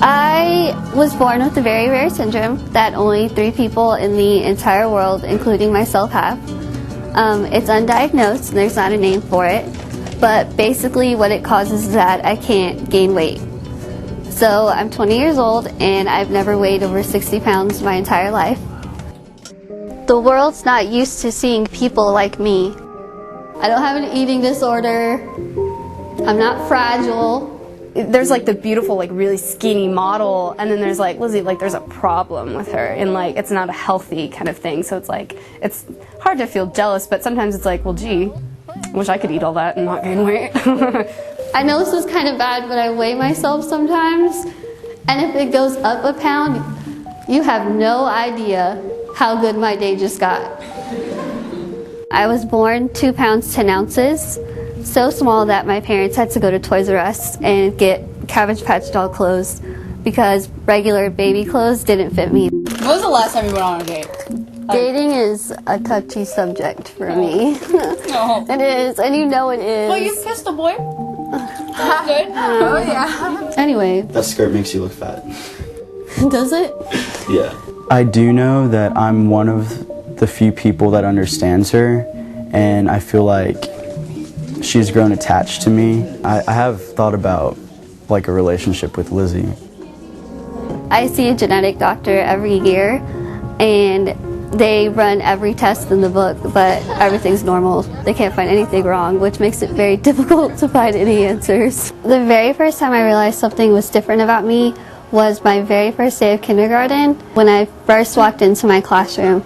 I was born with a very rare syndrome that only 3 people in the entire world, including myself, have. It's undiagnosed and there's not a name for it, but basically what it causes is that I can't gain weight. So I'm 20 years old and I've never weighed over 60 pounds my entire life. The world's not used to seeing people like me. I don't have an eating disorder. I'm not fragile. There's like the beautiful, like really skinny model, and then there's like Lizzie, like there's a problem with her, and like it's not a healthy kind of thing. So it's like it's hard to feel jealous, but sometimes it's like, well, gee, I wish I could eat all that and not gain weight. I know this is kind of bad, but I weigh myself sometimes, and if it goes up a pound, you have no idea how good my day just got. I was born 2 pounds 10 ounces. So small that my parents had to go to Toys R Us and get Cabbage Patch doll clothes because regular baby clothes didn't fit me. When was the last time you went on a date? Dating is a touchy subject for me. No. It is, and you know it is. Well, you kissed a boy. That's good. Oh yeah. Anyway. That skirt makes you look fat. Does it? Yeah. I do know that I'm one of the few people that understands her, and I feel like she's grown attached to me. I have thought about like a relationship with Lizzie. I see a genetic doctor every year and they run every test in the book, but everything's normal. They can't find anything wrong, which makes it very difficult to find any answers. The very first time I realized something was different about me was my very first day of kindergarten. When I first walked into my classroom,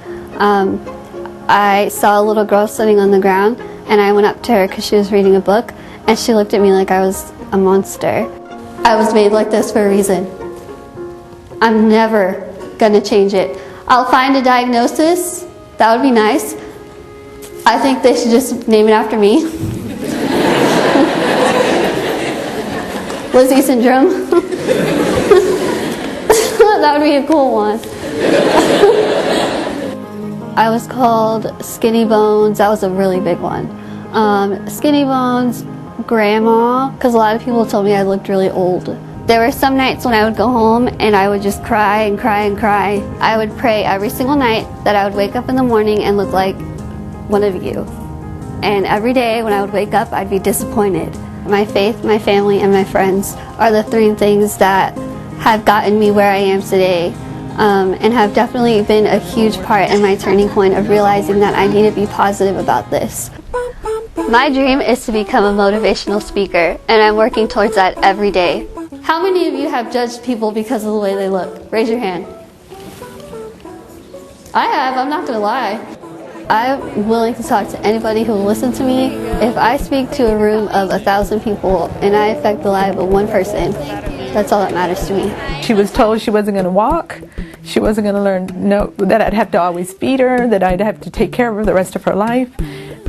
I saw a little girl sitting on the ground, and I went up to her because she was reading a book, and she looked at me like I was a monster. I was made like this for a reason. I'm never gonna change it. I'll find a diagnosis, that would be nice. I think they should just name it after me. Lizzie syndrome. That would be a cool one. I was called Skinny Bones. That was a really big one. Skinny Bones, Grandma, because a lot of people told me I looked really old. There were some nights when I would go home and I would just cry and cry and cry. I would pray every single night that I would wake up in the morning and look like one of you. And every day when I would wake up, I'd be disappointed. My faith, my family, and my friends are the 3 things that have gotten me where I am today. And have definitely been a huge part in my turning point of realizing that I need to be positive about this. My dream is to become a motivational speaker, and I'm working towards that every day. How many of you have judged people because of the way they look? Raise your hand. I have, I'm not gonna lie. I'm willing to talk to anybody who will listen to me. If I speak to a room of 1,000 people and I affect the life of one person, that's all that matters to me. She was told she wasn't going to walk. She wasn't going to learn, that I'd have to always feed her, that I'd have to take care of her the rest of her life.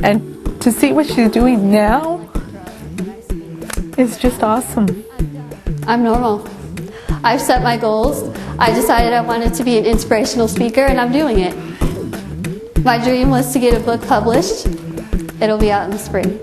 And to see what she's doing now is just awesome. I'm normal. I've set my goals. I decided I wanted to be an inspirational speaker, and I'm doing it. My dream was to get a book published. It'll be out in the spring.